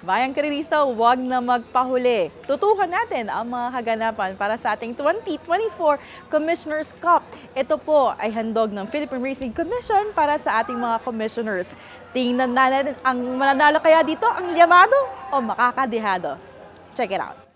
Bayang Kiririso, huwag na magpahuli. Tutukan natin ang mga kaganapan para sa ating 2024 Commissioners Cup. Ito po ay handog ng Philippine Racing Commission para sa ating mga commissioners. Tingnan natin ang mananalo kaya dito, ang liyamado o makakadihado. Check it out.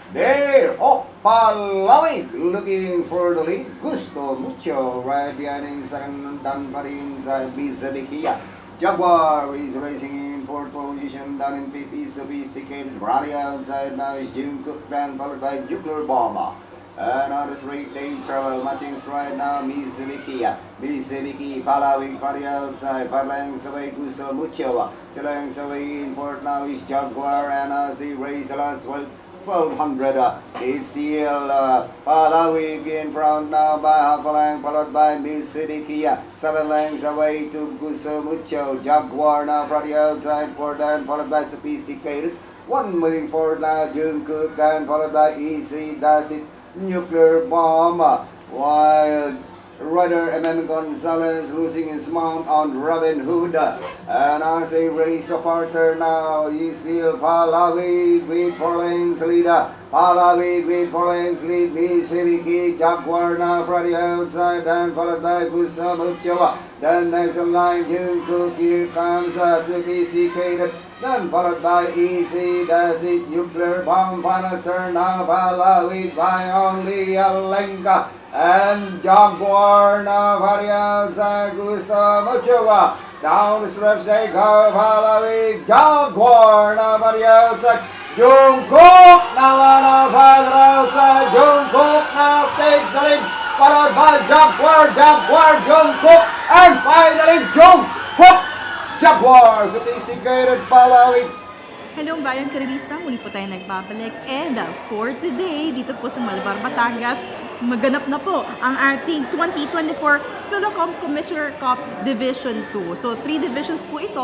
There, Palawig, looking for the lead. Gusto mucho, right behind second dan pa rin sa Bizadikia. Jaguar is racing in fourth position, down in PP, sophisticated. Rally outside now is Jungkook, then followed by Nuclear Bomber. And on the straight they travel, matching stride now, Bizadikia. Bizadiki, Palawig, party outside, Parlang away, Gusto mucho. Silang away in fourth now is Jaguar, and as they race the last 1200, it's still Palawig in front now by half a length, followed by Bizadikia. 7 lengths away to Gusto mucho. Jaguar now from the outside, fourth and followed by Sophisticated. One moving forward now, Jungkook, and followed by Easy Does It, Nuclear Bomb. Wild Rider MM Gonzalez losing his mount on Robin Hood. And as they race the parter now, he's still Palawig with 4 lengths lead. Palawig with 4 lengths lead. Bizadiki, Jaguar now from the outside, and followed by Gusto mucho. Then next in line, Jungkook, here comes Sophisticated. Then followed by Easy Does It, Nuclear Bomb, final turn now, Palawig by only a length. And Jaguar now for the outside, Gusto mucho. Down the stretch they go, Palawig, Jaguar now for the outside. Jungkook now on the further outside. Jungkook now takes the lead, followed by Jaguar, Jungkook, and finally Jungkook. Jaguar, sophisticated, Palawig. Hello Bayang Kiririso, muli po tayo nagbabalik. And for today, dito po sa Malvar, Batangas, maganap na po ang ating 2024 Philocom Commissioner Cup Division 2. So, 3 divisions po ito.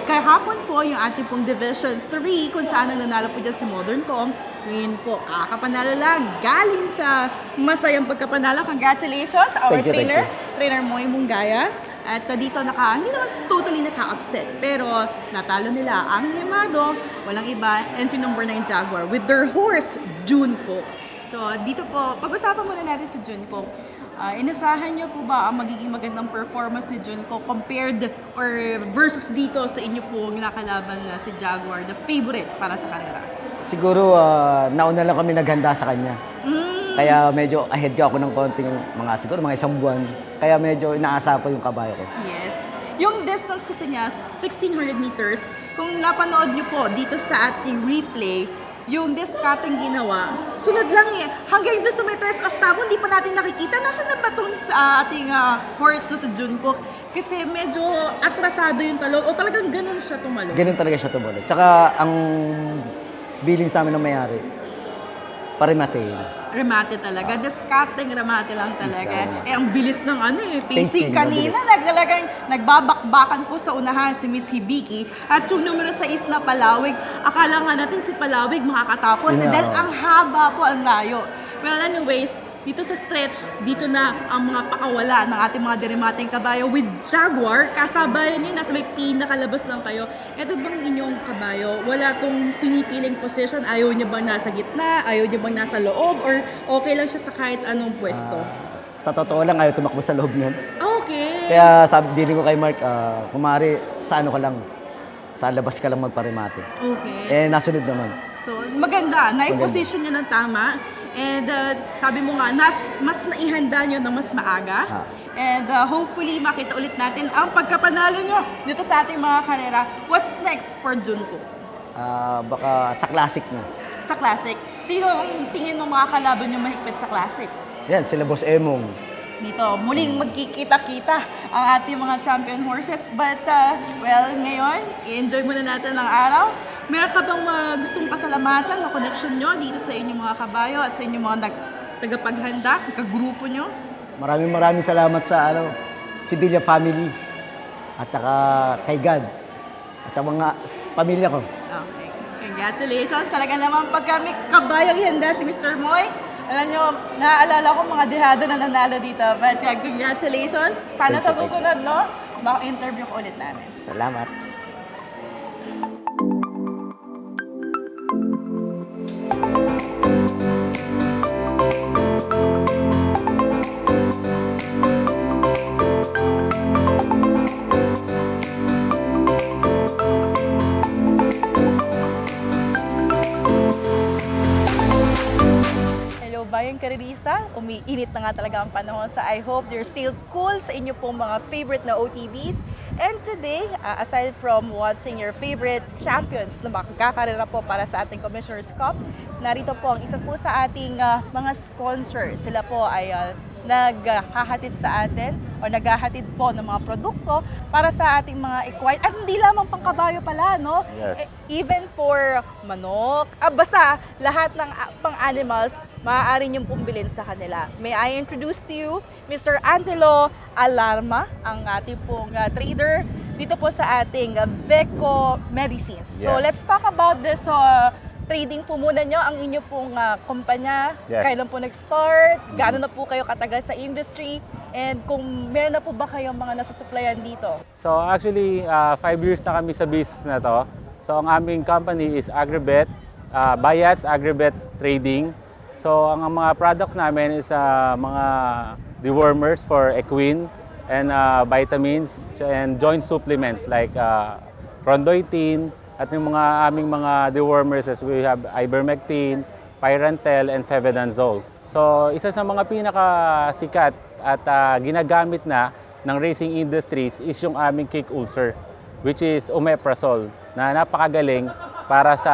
Kahapon po yung ating pong Division 3 kung saan ang nanalo po dyan si Modern Com. Ngayon po, kakapanalo lang. Galing sa masayang pagkapanalo. Congratulations, our Trainer Moy Munggaya. At dito hindi naman totally naka-upset. Pero natalo nila ang Yamado, walang iba, entry number 9 Jaguar with their horse, Junko. So dito po, pag-usapan muna natin si Junko. Inasahan niyo po ba ang magiging magandang performance ni Junko compared or versus dito sa inyo po nakalaban na si Jaguar, the favorite para sa karera? Siguro nauna lang kami naghanda sa kanya. Kaya medyo ahead ka ako ng konting siguro mga isang buwan. Kaya medyo inaasa ko yung kabayo ko. Yes. Yung distance kasi niya, 1,600 meters. Kung napanood niyo po dito sa ating replay, yung discarding ginawa, sunod lang eh. Hanggang doon sa may first octavo, hindi pa natin nakikita. Nasaan na ba itong ating horse na sa Jungkook? Kasi medyo atrasado yung talong. O talagang ganun siya tumalong? Ganun talaga siya tumalong. Tsaka ang billing sa amin ng mayari, parimatein. Remate talaga. Discarding remate lang talaga. Yes, ang bilis ng pacing Pacing, kanina. Nagbabakbakan po sa unahan si Miss Hibiki. At yung numero 6 na Palawig, akala nga natin si Palawig makakatapos. Yeah. Dahil ang haba po ang layo. Well, anyways, dito sa stretch, dito na ang mga pakawala ng ating mga derimating kabayo with Jaguar. Kasabayan nyo, nasa may pinakalabas lang kayo. Ito bang inyong kabayo? Wala tong pinipiling position? Ayaw niya bang nasa gitna? Ayaw niya bang nasa loob? Or okay lang siya sa kahit anong pwesto? Sa totoo lang, ayaw tumakbo sa loob niyan. Okay. Kaya billing ko kay Mark, kumari sa ano ka lang, sa labas ka lang magparimate. Okay. Nasunod naman. So, maganda. Na-position niya ng tama. And sabi mo nga, mas naihanda nyo ng mas maaga. And hopefully, makita ulit natin ang pagkapanalo nyo dito sa ating mga karera. What's next for Junko? Baka sa classic na. Sa Classic. Sino ang tingin mo mga kalaban nyo mahigpit sa Classic? Yan, sila Boss Emong. dito muling magkikita-kita ang ating mga champion horses. But, well, ngayon, i-enjoy muna natin ang araw. Meron ka bang gustong pasalamatan na connection nyo dito sa inyong mga kabayo at sa inyong mga tagapaghanda, kagrupo nyo? Maraming salamat sa Sibilia family at saka kay God at sa mga pamilya ko. Okay. Congratulations. Talaga naman pag kami kabayong ihanda si Mr. Moy, alam nyo, naaalala ko mga dehado na nanalo dito. But congratulations. Sana sa susunod, no, maka-interview ko ulit namin. Salamat. Hello, Bayang Karirisa. Umiinit na nga talaga ang panahon sa I hope you're still cool sa inyo pong mga favorite na OTVs. And today, aside from watching your favorite champions na magkakarera po para sa ating Commissioner's Cup, narito po ang isa po sa ating mga sponsors. Sila po ay naghahatid sa atin o naghahatid po ng mga produkto para sa ating mga equine. At hindi lamang pangkabayo pala, no? Yes. Even for manok, basta lahat ng pang-animals, maaari niyong pumbilin sa kanila. May I introduce to you Mr. Angelo Alarma, ang ating pong trader dito po sa ating Veco Medicines. So Yes. let's talk about this trading po muna nyo, ang inyo pong kumpanya, Yes. kailan po nag-start, gaano na po kayo katagal sa industry, and kung meron na po ba kayong mga nasusuplayan dito? So actually, 5 years na kami sa business na to. So ang aming company is Agribet, Bayats Agribet Trading. So ang mga products namin is mga dewormers for equine and vitamins and joint supplements like chondroitin at yung mga aming mga dewormers as we have ivermectin, pyrantel, and febendazole. So isa sa mga pinakasikat at ginagamit na ng racing industries is yung aming kick ulcer, which is omeprazole, na napakagaling para sa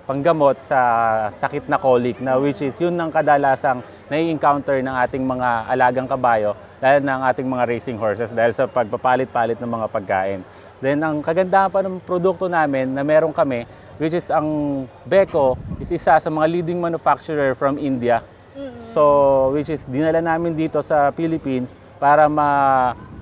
panggamot sa sakit na colic, na which is yun ang kadalasang nai-encounter ng ating mga alagang kabayo, lalo ng ating mga racing horses dahil sa pagpapalit-palit ng mga pagkain. Then ang kagandahan pa ng produkto namin na meron kami, which is ang Veco, is isa sa mga leading manufacturer from India. So which is dinala namin dito sa Philippines para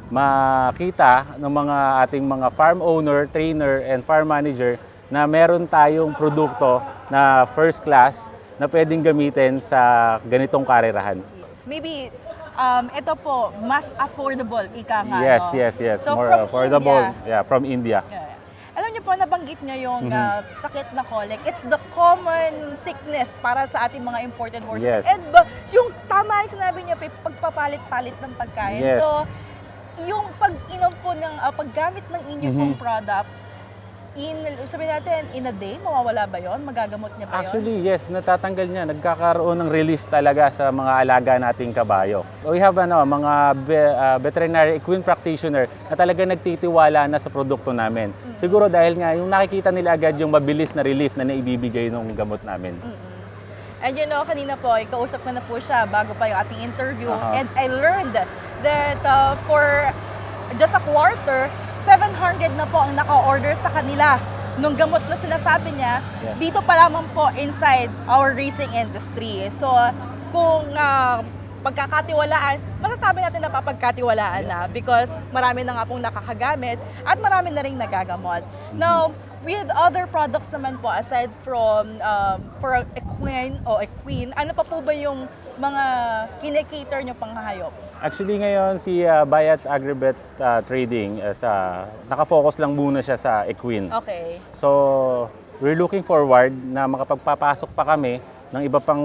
makita ng mga ating mga farm owner, trainer, and farm manager na meron tayong produkto na first class na pwedeng gamitin sa ganitong karerahan. Maybe ito po, mas affordable, ika nga, Yes, no? yes, yes. So More from affordable. India, Yeah, from India. yeah. Alam niyo po, nabanggit niya yung sakit na colic. It's the common sickness para sa ating mga imported horses. Yes. And yung tama yung sinabi niya, pagpapalit-palit ng pagkain. Yes. So, yung pag-inom po ng paggamit ng inyong pong product, sabihin natin, in a day, mawawala ba yon? Magagamot niya ba yun? Actually, yes, natatanggal niya. Nagkakaroon ng relief talaga sa mga alaga nating kabayo. We have mga veterinary equine practitioner na talaga nagtitiwala na sa produkto namin. Siguro dahil nga yung nakikita nila agad yung mabilis na relief na naibibigay ng gamot namin. And you know, kanina po, ikausap ko na po siya bago pa yung ating interview. Uh-huh. And I learned that for just a quarter, 700 na po ang naka-order sa kanila nung gamot na sinasabi niya. Yes. Dito pa lamang po inside our racing industry. So, kung pagkakatiwalaan, masasabi natin na papagkatiwalaan na because marami na nga pong nakakagamit at marami na rin nagagamot. Now, with other products naman po, aside from for equine, ano pa po ba yung mga kinikater nyo pang hayop? Actually ngayon si Bayats Agribet Trading naka-focus lang muna siya sa equine. Okay. So we're looking forward na makapagpapasok pa kami ng iba pang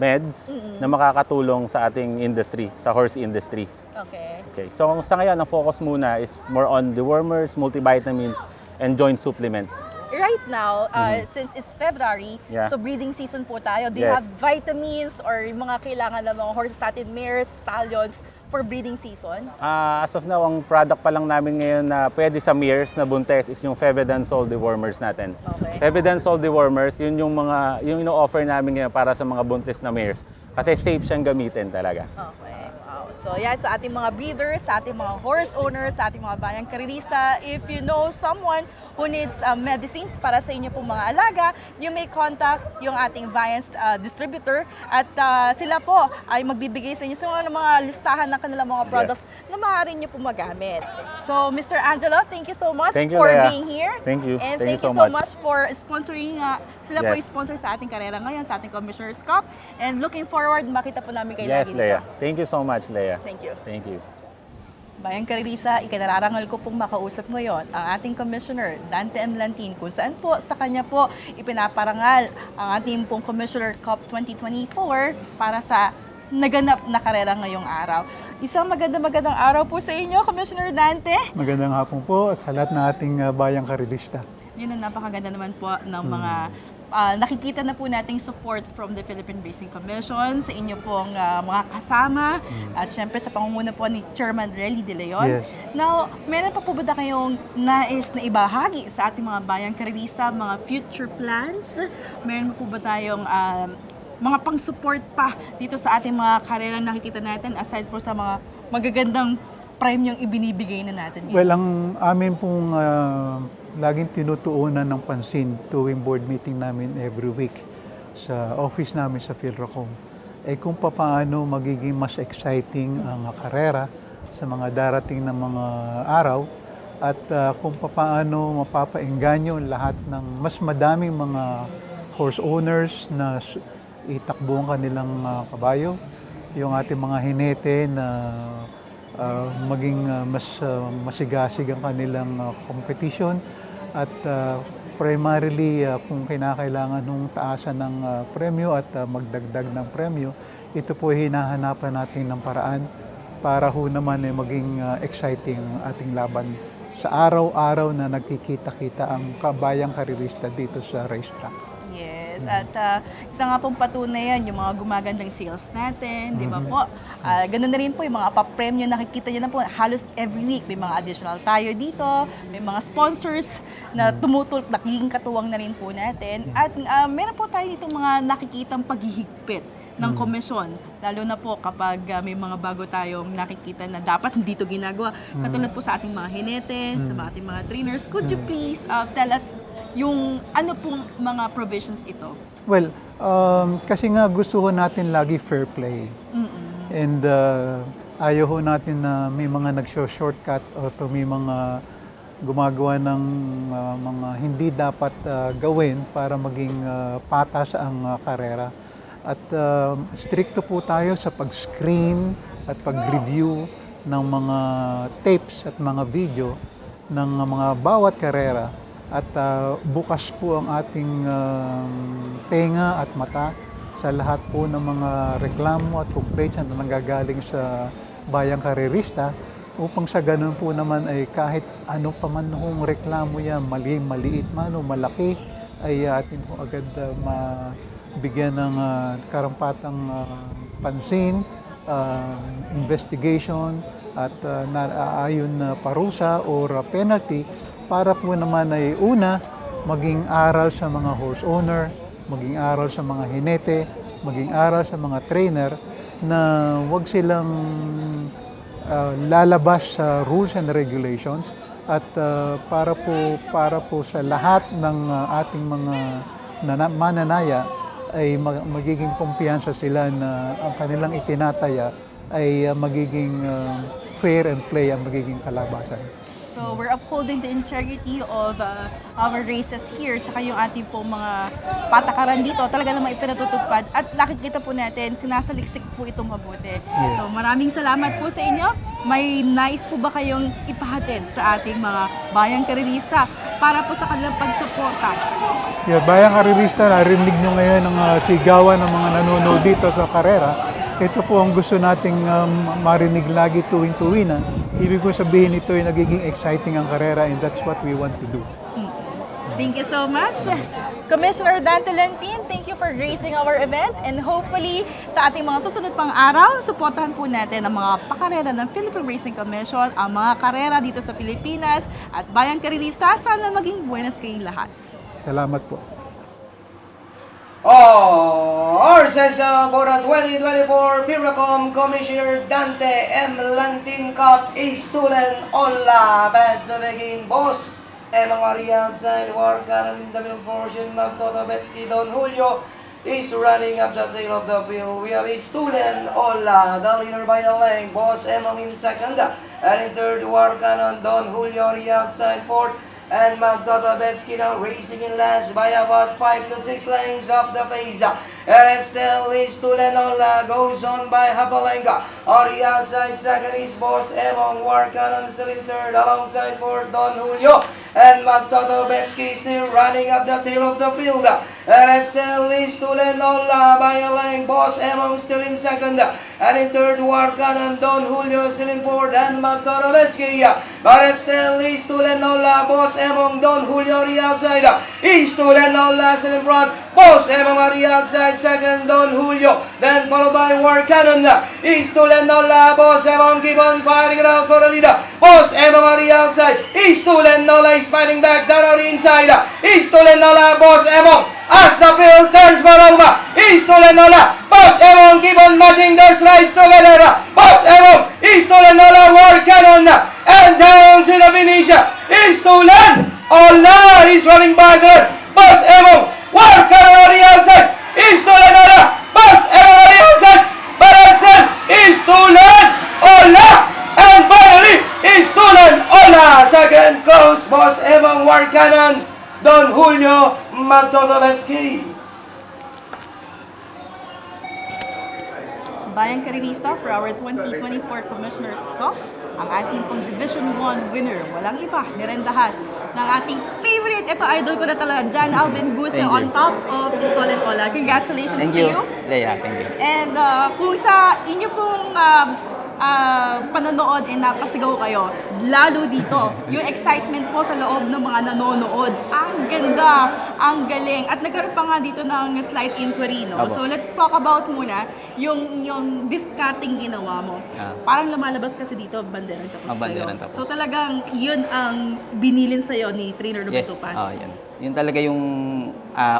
meds na makakatulong sa ating industry, sa horse industries. Okay. Okay. So sa ngayon ang focus muna is more on dewormers, multivitamins, and joint supplements. Right now, since it's February, Yeah. so breeding season po tayo. Do you Yes. have vitamins or yung mga kailangan ng mga horse statin mares, stallions for breeding season? As of now, ang product pa lang namin ngayon na pwede sa mares na buntes is yung Febendazole dewormers natin. Okay. Febendazole dewormers, yun yung ino-offer namin ngayon para sa mga buntes na mares. Kasi safe siyang gamitin talaga. Okay, wow. So yan, sa ating mga breeders, sa ating mga horse owners, sa ating mga bayang karirista, if you know someone who needs medicines para sa inyo pong mga alaga, you may contact yung ating Viance distributor at sila po ay magbibigay sa inyo sa mga listahan ng kanilang mga products na maaari nyo po magamit. So, Mr. Angelo, thank you so much Thank you, for Lea. being here. Thank you. And Thank thank you you so so much. much for sponsoring, sila po Yes. yung sponsor sa ating karera ngayon, sa ating Commissioner's Cup. And looking forward, makita po namin kayo Yes, lagi Lea. dito. Thank you so much, Lea. Thank you. Thank you. Bayang Karirisa, ikinararangal ko pong makausap ngayon ang ating Commissioner, Dante M. Lantin, kung saan po sa kanya po ipinaparangal ang ating pong Commissioner Cup 2024 para sa naganap na karera ngayong araw. Isang magandang araw po sa inyo, Commissioner Dante. Magandang hapon po at sa lahat ng ating bayang karilista. Yun ang napakaganda naman po ng mga nakikita na po nating support from the Philippine Racing Commission sa inyo pong mga kasama at syempre sa pangunguna po ni Chairman Relly De Leon. Yes. Now, meron pa po ba kayong nais na ibahagi sa ating mga bayang karirisa, mga future plans? Meron po ba tayong mga pang-support pa dito sa ating mga karerang nakikita natin aside po sa mga magagandang premyong ibinibigay na natin? Well, ang amin pong laging tinutuunan ng pansin tuwing board meeting namin every week sa office namin sa Philrocom ay kung paano magiging mas exciting ang karera sa mga darating na mga araw at kung paano mapapaengganyo lahat ng mas madaming mga horse owners na itakbo ang kanilang kabayo, yung ating mga hinete na maging mas masigasig ang kanilang competition at primarily kung kinakailangan ng taasan ng premyo at magdagdag ng premyo, ito po hinahanapan natin ng paraan para ho naman maging exciting ang ating laban sa araw-araw na nagkikita-kita ang kabayang karirista dito sa racetrack. Yes, at isa nga pong patunay yan, yung mga gumagandang sales natin, di ba po? Ganun na rin po yung mga papremyo, nakikita nyo na po, halos every week may mga additional tayo dito, may mga sponsors na tumutulak, nagiging katuwang na rin po natin. At meron po tayo dito mga nakikitang paghihigpit ng komisyon, lalo na po kapag may mga bago tayong nakikita na dapat hindi ito ginagawa. Katulad po sa ating mga hinete, sa ating mga trainers, could you please tell us yung ano pong mga provisions ito? Well, kasi nga gusto ho natin lagi fair play. And ayaw ho natin na may mga nag-shortcut o may mga gumagawa ng mga hindi dapat gawin para maging patas ang karera. At stricto po tayo sa pag-screen at pag-review ng mga tapes at mga video ng mga bawat karera. At bukas po ang ating tenga at mata sa lahat po ng mga reklamo at complaints na nanggagaling sa bayang karerista upang sa ganun po naman ay kahit ano pa man hong reklamo yan, maliit man o malaki, ay atin po agad mabigyan ng karampatang pansin, investigation at ayon na parusa or penalty para po naman ay una, maging aral sa mga horse owner, maging aral sa mga hinete, maging aral sa mga trainer na wag silang lalabas sa rules and regulations at para po sa lahat ng ating mga mananaya ay magiging kumpiyansa sila na ang kanilang itinataya ay magiging fair and play ang magiging kalabasan. So, we're upholding the integrity of our races here, tsaka yung ating pong mga patakaran dito, talaga namang ipinatutupad at nakikita po natin, sinasaliksik po itong mabuti. Yeah. So, maraming salamat po sa inyo. May nais po ba kayong ipahatid sa ating mga bayang karirisa para po sa kanilang pagsuporta? Yeah, bayang karirista, narinig nyo ngayon ang sigawan ng mga nanonood dito sa karera. Ito po ang gusto nating marinig lagi tuwing-tuwinan. Ibig ko sabihin ito ay nagiging exciting ang karera and that's what we want to do. Thank you so much. Commissioner Dante Lantin, thank you for gracing our event and hopefully sa ating mga susunod pang araw, suportahan po natin ang mga pakarera ng Philippine Racing Commission, ang mga karera dito sa Pilipinas at bayang karirista, sana maging buenas kayong lahat. Salamat po. Horses for the 2024 Piracom Commissioner Dante M. Lantin Cup is stolen. Ola, best to begin, boss. Emang Ari outside, Warka in the middle portion, Magtotobetsky, Don Julio is running up the tail of the field. We have a student, Ola, the leader by a length. Boss Emang in second, and in third, Warka Don Julio Ari outside fourth. And Magtotobetsky now racing in last by about 5 to 6 lengths up the face. And still is Tulenola goes on by Hapalenga. On the outside second is Boss Emong Warkanon still in third alongside for Don Julio. And Magtotobetsky still running up the tail of the field. And still is Tulenola by a length. Boss Emong still in second. And in third Warkanon Don Julio still in fourth. And Magtotobetsky. But still is Tulenola. Boss Emong Don Julio on the outside. Is Tulenola still in front. Boss Emong on the outside. Second Don Julio. Then followed by Warkanon. Is Tulenola. Boss Emong keep on fighting it out for the leader. Boss Emong on the outside. Is Tulenola is fighting back down on the inside. Is Tulenola. Boss Emong. As the field turns for Roma. Is Tulenola. Boss Emong keep on matching their strides together. Boss Emong. Is Tulenola. Warkanon. And down to the finish. Is Tulen. Ola is running back there. Boss Emong. Warkanon on the outside. Is Tulenola. Boss Emong on the outside. But instead is Tulen. Ola. And finally is Tulen. Ola. Second goes Boss Emong Warkanon. Don Julio Magtotobetsky. Bayang Karirista for our 2024 Commissioner's Cup. Ang ating pong Division 1 winner, walang iba, nirendahan ng ating favorite. Ito, idol ko na talaga, Jan Alvin Guse Thank you. on top of Stolen Ola. Congratulations Thank to you. you. Leia, thank you. And kung sa inyo pong panonood napasigaw kayo, lalo dito, yung excitement po sa loob ng mga nanonood, ang ganda, ang galing. At nagkaroon pa nga dito ng slight inquiry, no? Abo. So let's talk about muna yung discarding ginawa mo. Parang lumalabas kasi dito, banderang tapos Banderang kayo. tapos. So talagang yun ang binilin sa'yo ni Trainer Yes, Lubutupas. yun. Yun talaga yung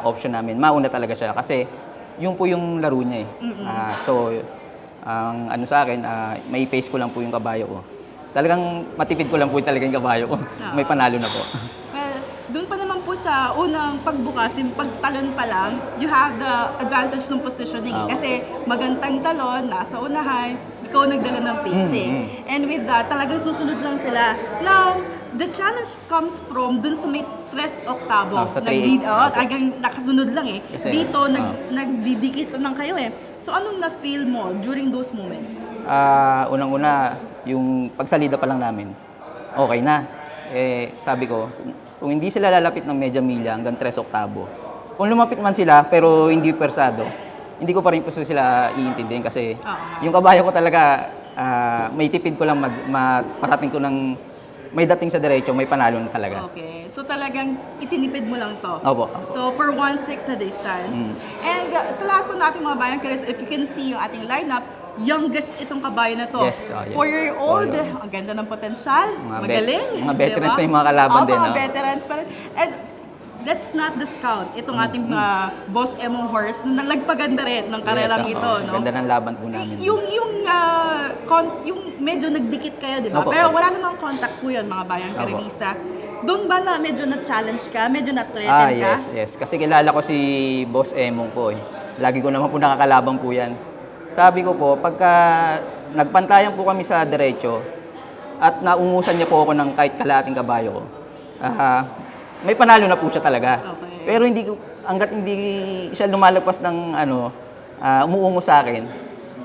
option namin. Mauna talaga siya kasi yun po yung laro niya eh. So, ang ano sa akin, may pace ko lang po yung kabayo ko. Talagang matipid ko lang po talaga yung kabayo ko. May panalo na po. Well, doon pa naman po sa unang pagbukas, yung pagtalon pa lang, you have the advantage ng positioning. Kasi magandang talon, nasa unahan, ikaw nagdala ng pacing. And with that, talagang susunod lang sila. Now, the challenge comes from dun sa may 3 oktabo. Sa 3-8. Talagang nakasunod lang eh. Kasi, Dito, nagdidikit lang kayo eh. So, anong na-feel mo during those moments? Unang-una, yung pagsalida pa lang namin, okay na. Sabi ko, kung hindi sila lalapit ng medya milya hanggang 3 oktabo, kung lumapit man sila pero hindi persado, hindi ko pa rin po sila iintindihin kasi yung kabayo ko talaga, may tipid ko lang maparating ko ng may dating sa diretso, may panalo na talaga. Okay. So talagang itinipid mo lang to. Opo. So for 1/6 na distance. And sa lahat po nating mga bayan, Chris, if you can see yung ating lineup, youngest itong kabayo na to. Yes, yes. 4-year-old, Oh, yeah. ang ganda ng potensyal, Mga magaling. mga veterans diba? na yung mga kalaban din, Mga no? veterans pa rin. And let's not discount itong ating Boss Emong Horse na nagpaganda rin ng karerang Yes, ito, no? Ganda ng laban po namin. Yung medyo nagdikit kayo, di ba? Opo, Pero opo. wala namang contact po yun, mga bayang Opo. Karirista. Doon ba na medyo na-challenge ka? Medyo na-threaten ka? Yes. Kasi kilala ko si Boss Emong po eh. Lagi ko naman po nakakalaban po yan. Sabi ko po, pagka nagpantayan po kami sa diretso at naungusan niya po ako ng kahit kalahating kabayo ko, may panalo na po siya talaga. Okay. Pero hanggat hindi siya lumalagpas ng umuungo sa akin,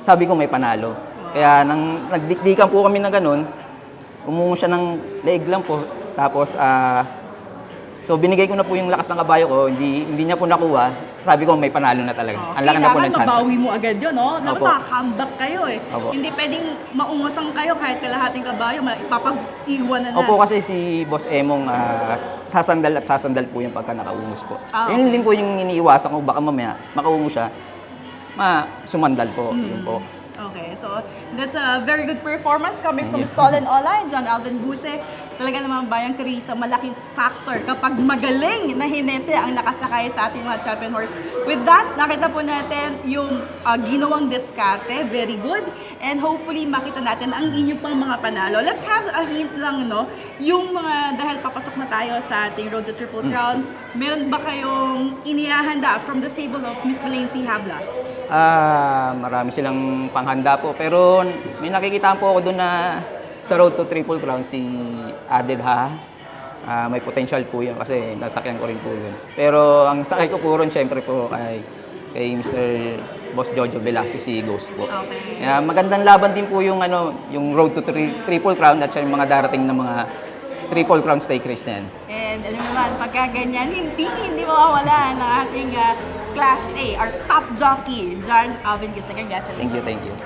sabi ko may panalo. Kaya nang nagdikdikan po kami na ganun, umungo siya ng leeg lang po. Tapos, so binigay ko na po yung lakas ng kabayo ko, hindi niya po nakuha. Sabi ko may panalo na talaga. Ang laki na po ng chance. mabawi mo agad yun, no? Dapat Opo. maka-comeback kayo eh. Opo. Hindi pwedeng maungasang kayo kahit kalahating kabayo, ipapag-iwan na. Opo, kasi si Boss Emong sasandal po yung pagka nakaungos po. Ah, Yun din po yung iniiwasan ko, baka mamaya makaungo siya, sumandal po. Yun po. Okay, so that's a very good performance coming from Stolen Ola and John Alvin Buse. Talaga naman Bayang Carissa, malaking factor kapag magaling na hinete ang nakasakay sa ating mga champion horse. With that, nakita po natin yung ginawang diskarte, very good. And hopefully makita natin ang inyong pang mga panalo. Let's have a hint lang, no? Yung mga, dahil papasok na tayo sa ating Road to Triple Crown, meron ba kayong inihahanda from the stable of Miss Belen C. Habla? Marami silang panghanda po. Pero may nakikita po ako doon na sa Road to Triple Crown si Adel Ha. May potential po yun kasi nasakyan ko rin po yun. Pero ang sakay ko po ron syempre po kay Mr. Boss Jojo Velasquez, si Ghost po. Okay. Magandang laban din po yung yung Road to Triple Crown at yung mga darating na mga Triple Crown Stake Race na yan. And alam mo naman, pagka ganyan, hindi mawawala ng ating Class A, our top jockey, John Alvin Buse. Congratulations. Thank you.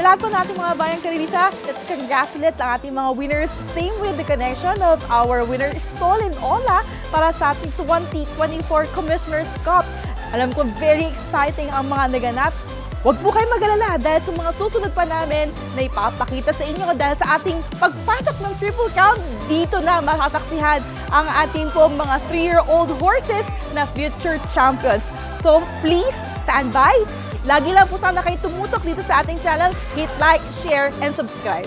Sa lahat po nating mga Bayang Carissa, let's congratulate ang ating mga winners. Same with the connection of our winner Stolen Ola para sa ating 2024 Commissioner's Cup. Alam ko, very exciting ang mga naganap. Huwag po kayo mag-alala dahil sa mga susunod pa namin na ipapakita sa inyo dahil sa ating pagpasok ng Triple Crown, dito na masasaksihan ang ating po mga 3-year-old horses na future champions. So please stand by. Lagi lang po sana kayo tumutok dito sa ating channel. Hit like, share, and subscribe.